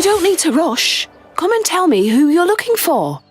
don't need to rush. Come and tell me who you're looking for.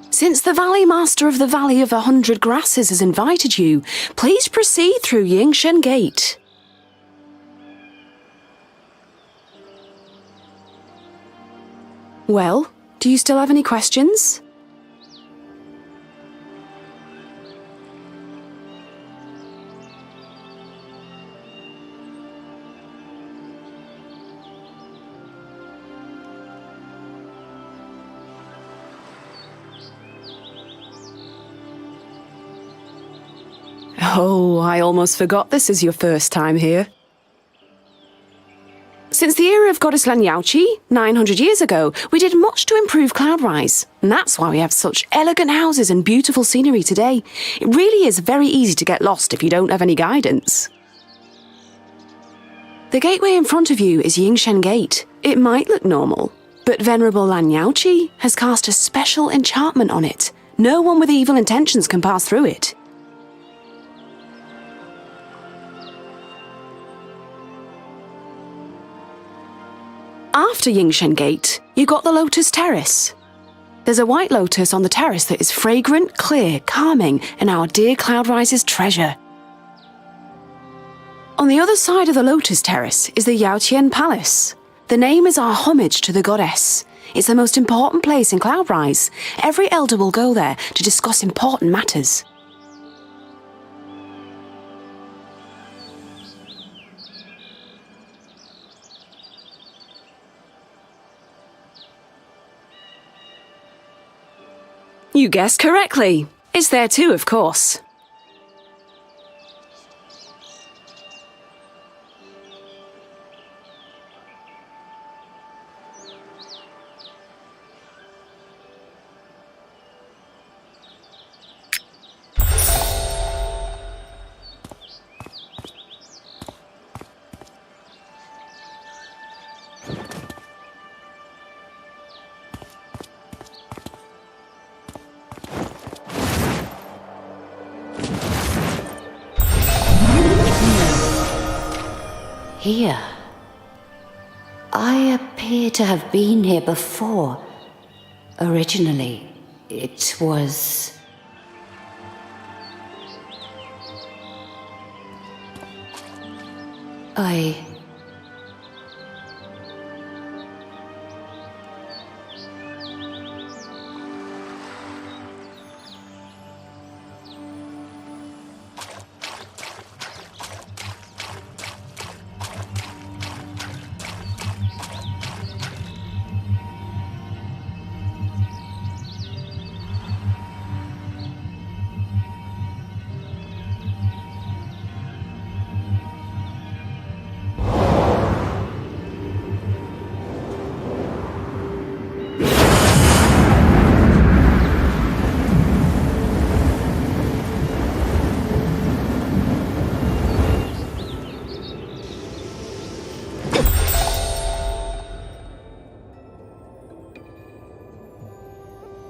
Since the Valley Master of the Valley of 100 Grasses has invited you, please proceed through Yingshen Gate. Well, do you still have any questions? Oh, I almost forgot this is your first time here. Since the era of Goddess Lanyaochi, 900 years ago, we did much to improve Cloudrise. And that's why we have such elegant houses and beautiful scenery today. It really is very easy to get lost if you don't have any guidance. The gateway in front of you is Yingshen Gate. It might look normal, but Venerable Lanyaochi has cast a special enchantment on it. No one with evil intentions can pass through it. After Yingshen Gate, you got the Lotus Terrace. There's a white lotus on the terrace that is fragrant, clear, calming, and our dear Cloudrise's treasure. On the other side of the Lotus Terrace is the Yaotian Palace. The name is our homage to the goddess. It's the most important place in Cloudrise. Every elder will go there to discuss important matters. You guessed correctly. It's there too, of course. Here. I appear to have been here before. Originally, it was...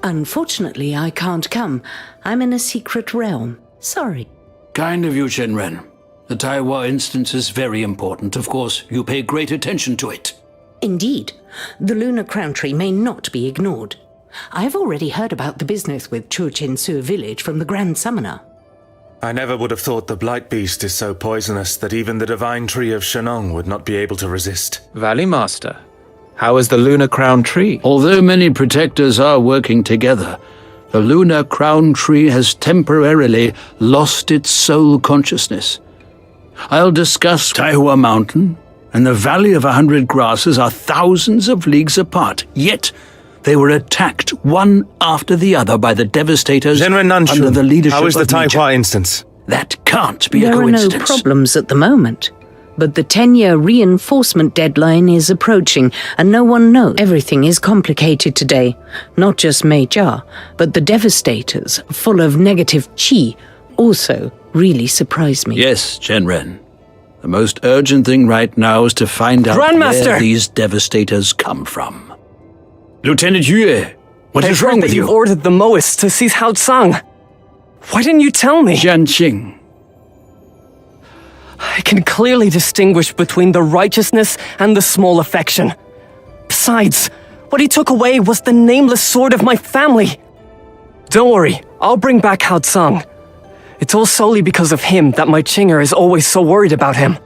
Unfortunately, I can't come. I'm in a secret realm. Sorry. Kind of you, Shenren. The Taiwa instance is very important. Of course, you pay great attention to it. Indeed. The lunar crown tree may not be ignored. I've already heard about the business with Churchin-Sur village from the Grand Summoner. I never would have thought the Blight Beast is so poisonous that even the Divine Tree of Shenong would not be able to resist. Valley Master, how is the Lunar Crown Tree? Although many protectors are working together, the Lunar Crown Tree has temporarily lost its soul consciousness. I'll discuss Taiwa Mountain and the Valley of 100 Grasses are thousands of leagues apart, yet they were attacked one after the other by the devastators Shenren Nanshu, under the leadership how is the of Major. Taiwa instance? That can't be There a are no coincidence. problems at the moment. But the 10-year reinforcement deadline is approaching, and no one knows. Everything is complicated today. Not just Mei Jia, but the Devastators, full of negative qi, also really surprise me. Yes, Shenren. The most urgent thing right now is to find out Grandmaster! where these Devastators come from. Lieutenant Yue, what is wrong I've heard with that you? you've ordered the Moists to seize Haotsang. Why didn't you tell me? Jianqing. I can clearly distinguish between the righteousness and the small affection. Besides, what he took away was the nameless sword of my family. Don't worry, I'll bring back Haotsang. It's all solely because of him that my Chinger is always so worried about him.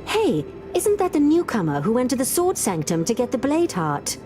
Hey, isn't that the newcomer who went to the Sword Sanctum to get the Blade Heart?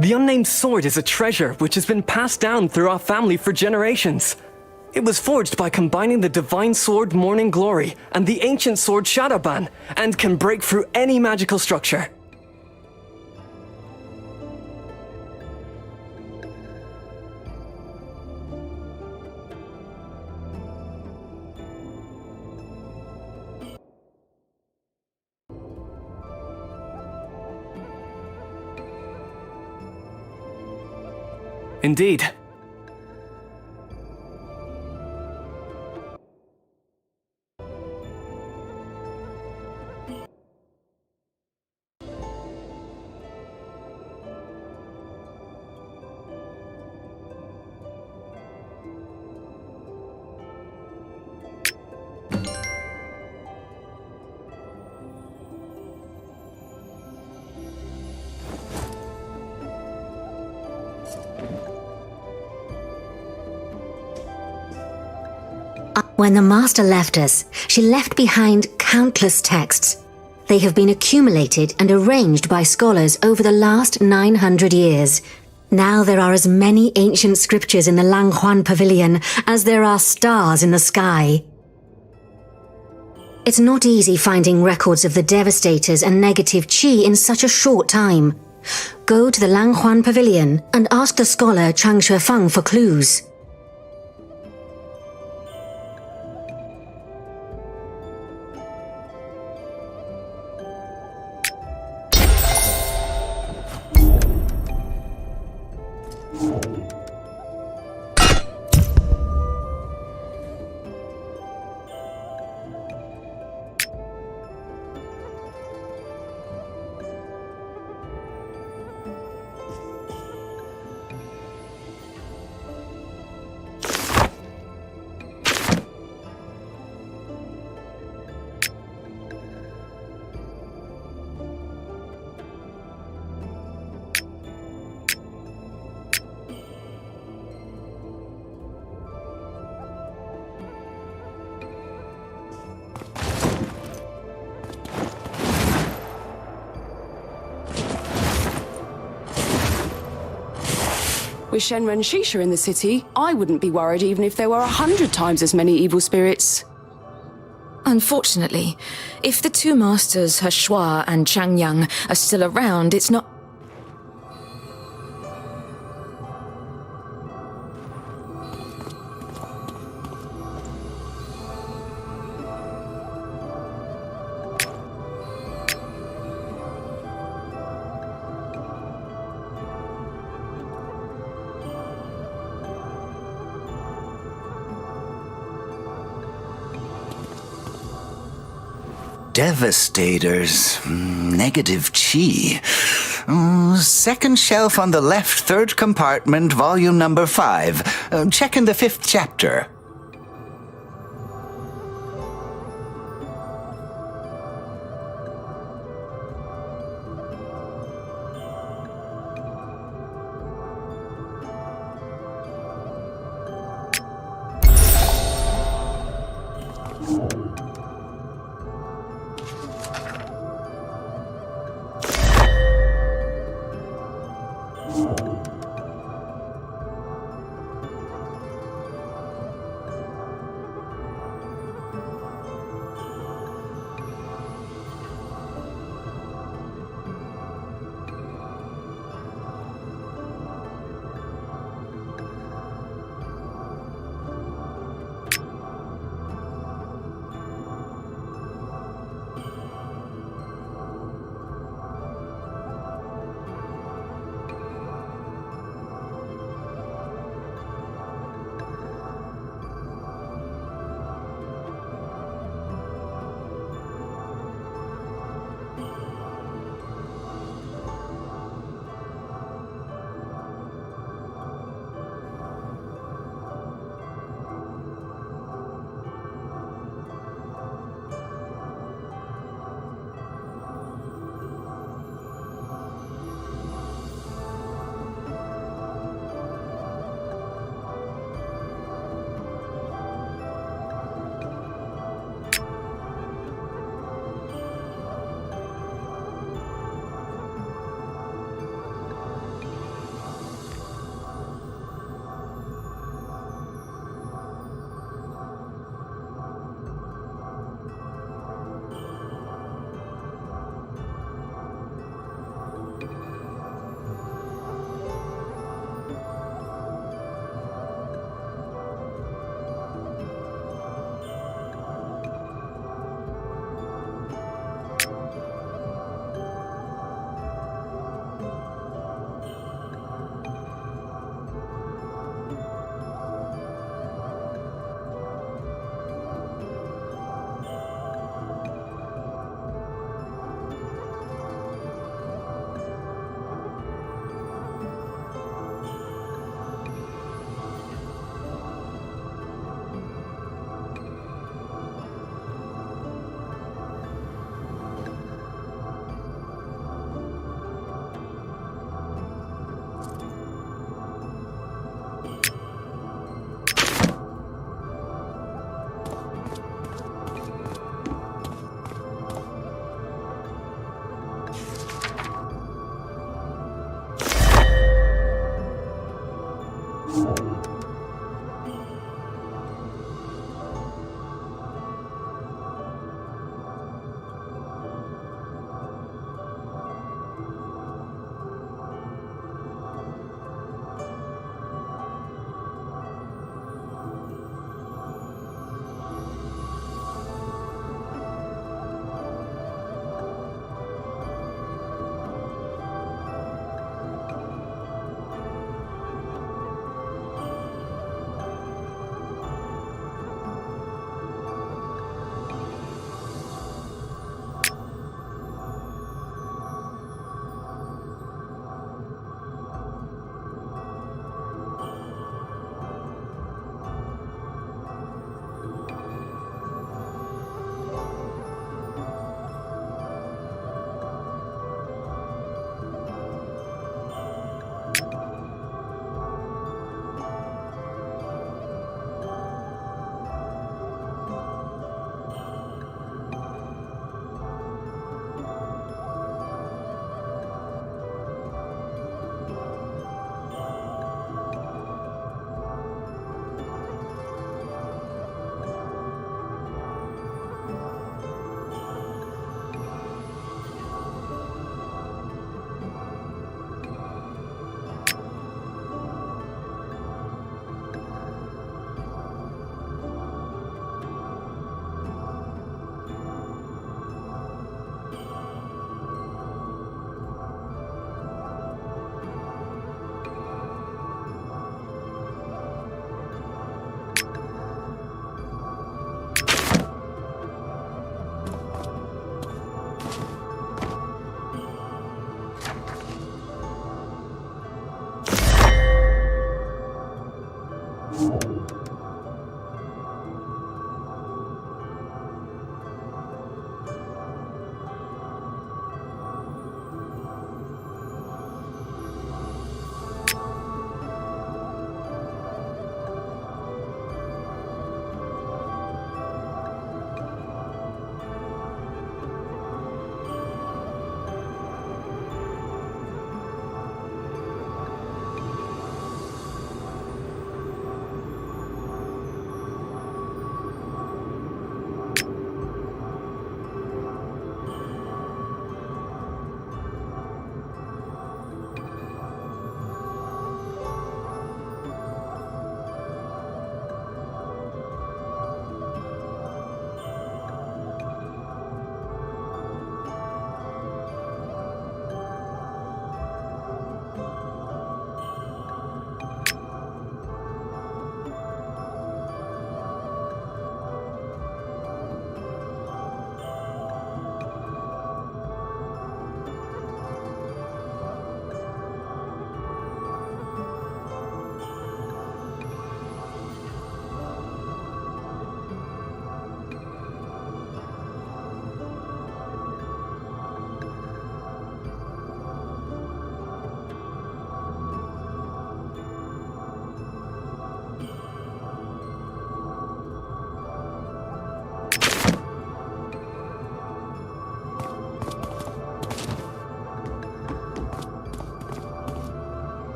The unnamed sword is a treasure which has been passed down through our family for generations. It was forged by combining the divine sword Morning Glory and the ancient sword Shadowban, and can break through any magical structure. Indeed. When the Master left us, she left behind countless texts. They have been accumulated and arranged by scholars over the last 900 years. Now there are as many ancient scriptures in the Langhuan Pavilion as there are stars in the sky. It's not easy finding records of the Devastators and negative Qi in such a short time. Go to the Langhuan Pavilion and ask the scholar Chang Shuefeng for clues. With Shenren Shisha in the city, I wouldn't be worried even if there were 100 times as many evil spirits. Unfortunately, if the two masters, He Shua and Chang Yang, are still around, it's not... Devastators. Negative Qi. Second shelf on the left, third compartment, volume number 5. Check in the 5th chapter.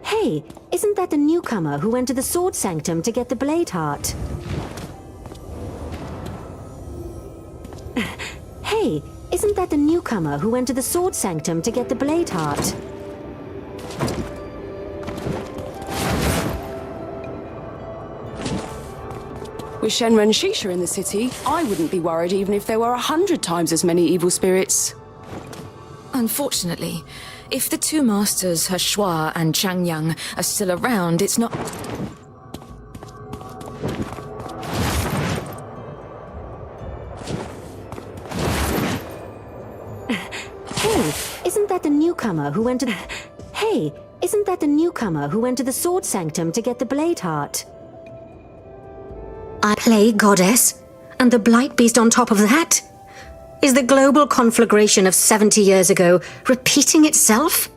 Hey, isn't that the newcomer who went to the Sword Sanctum to get the Blade Heart? Hey, isn't that the newcomer who went to the Sword Sanctum to get the Blade Heart? With Shenren Shisha in the city, I wouldn't be worried even if there were 100 times as many evil spirits. Unfortunately, if the two masters, Shua and Changyang, are still around, it's not... Hey, isn't that the newcomer who went to the... Hey, isn't that the newcomer who went to the Sword Sanctum to get the Blade Heart? I play goddess? And the Blight Beast on top of that? Is the global conflagration of 70 years ago repeating itself?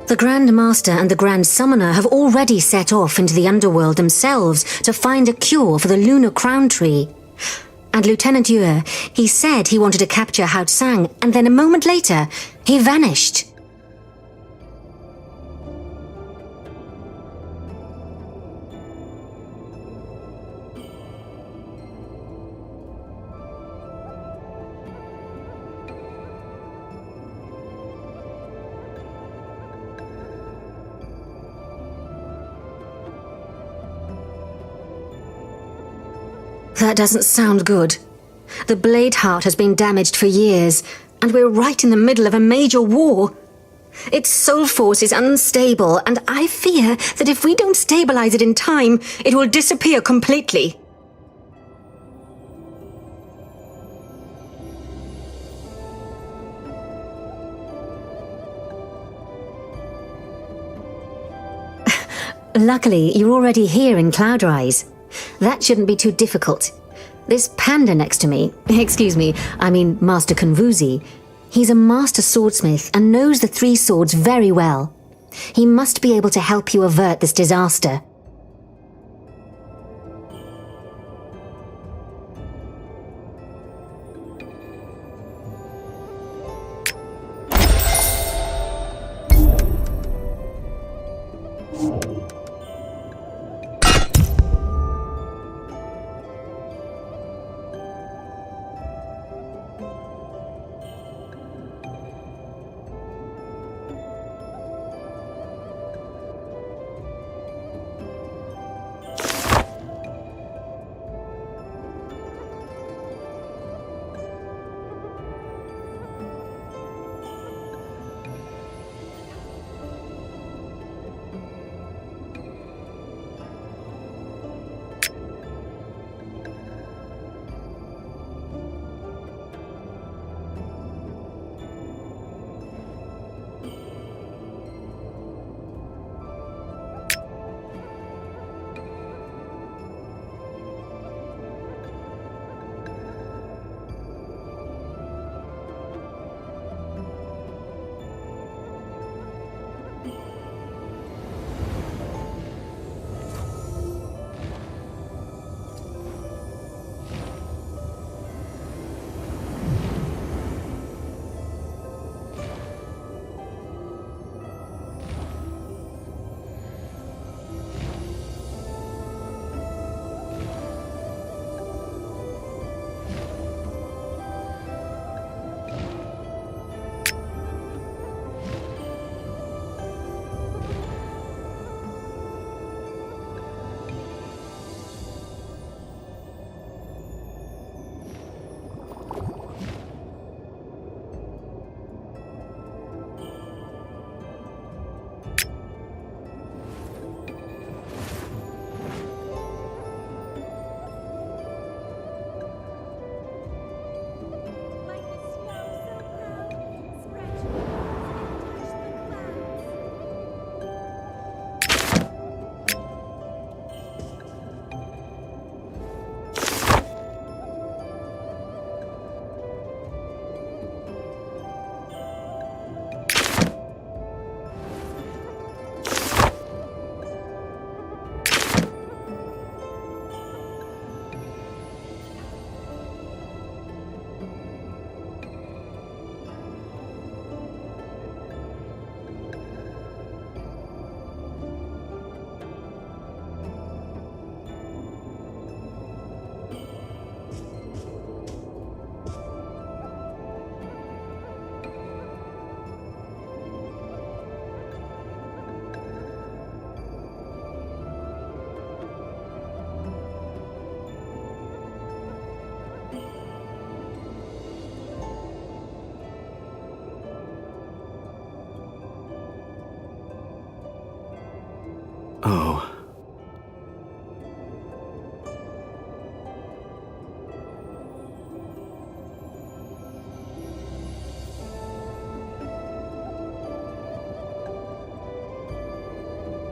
The Grand Master and the Grand Summoner have already set off into the underworld themselves to find a cure for the Lunar Crown Tree. And Lieutenant Yue, he said he wanted to capture Hao Tsang, and then a moment later, he vanished. That doesn't sound good. The Blade Heart has been damaged for years, and we're right in the middle of a major war. Its soul force is unstable, and I fear that if we don't stabilize it in time, it will disappear completely. Luckily, you're already here in Cloudrise. That shouldn't be too difficult. This panda next to me, excuse me, I mean Master Konvuzi, he's a master swordsmith and knows the three swords very well. He must be able to help you avert this disaster.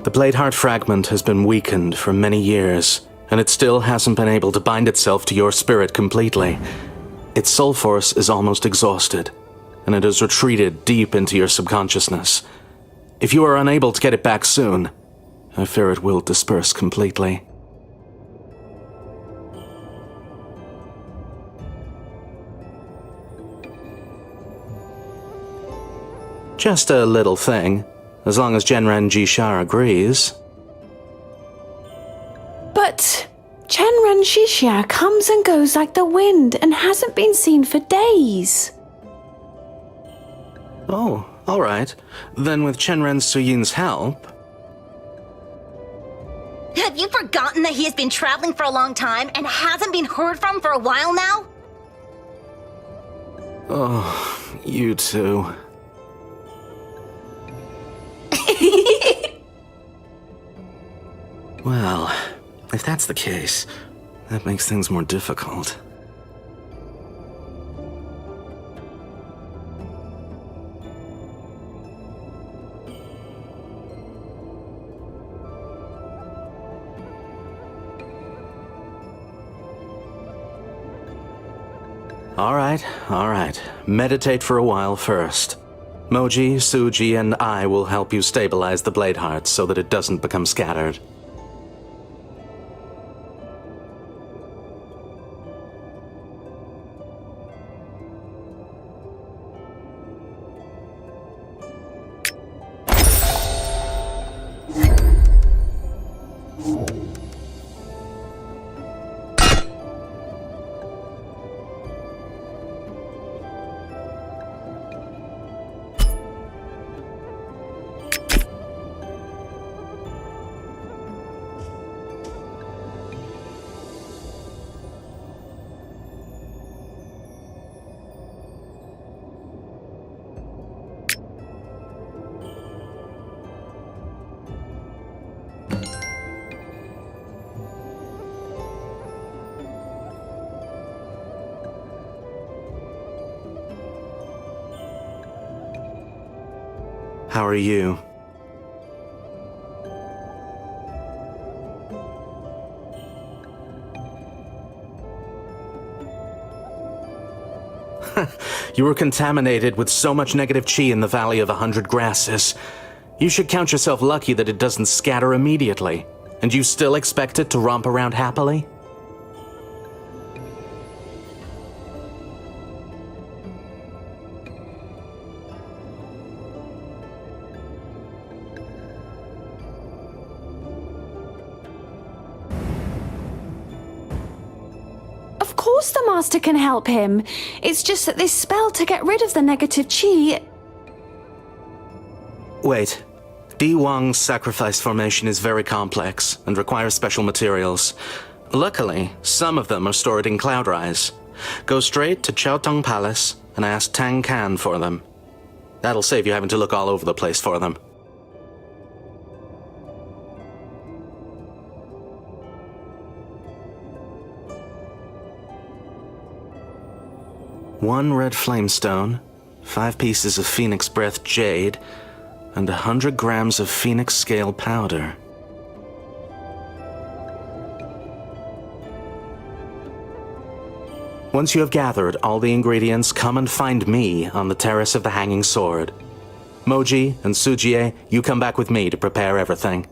The blade heart fragment has been weakened for many years, and it still hasn't been able to bind itself to your spirit completely. Its soul force is almost exhausted, and it has retreated deep into your subconsciousness. If you are unable to get it back soon, I fear it will disperse completely. Just a little thing, as long as Genren Jishar agrees. But Chenren Shishia comes and goes like the wind and hasn't been seen for days. Oh, all right. Then with Chenren Suyin's help... Have you forgotten that he has been traveling for a long time and hasn't been heard from for a while now? Oh, you two. Well, if that's the case, that makes things more difficult. All right. Meditate for a while first. Moji, Suji, and I will help you stabilize the blade heart so that it doesn't become scattered. How are you? You were contaminated with so much negative chi in the Valley of 100 Grasses. You should count yourself lucky that it doesn't scatter immediately. And you still expect it to romp around happily? Of course the Master can help him. It's just that this spell to get rid of the negative chi... Wait. Di Wang's sacrifice formation is very complex and requires special materials. Luckily, some of them are stored in Cloudrise. Go straight to Chaotong Palace and ask Tang Kan for them. That'll save you having to look all over the place for them. One red flamestone, 5 pieces of Phoenix Breath Jade, and 100 grams of Phoenix Scale powder. Once you have gathered all the ingredients, come and find me on the Terrace of the Hanging Sword. Moji and Sujie, you come back with me to prepare everything.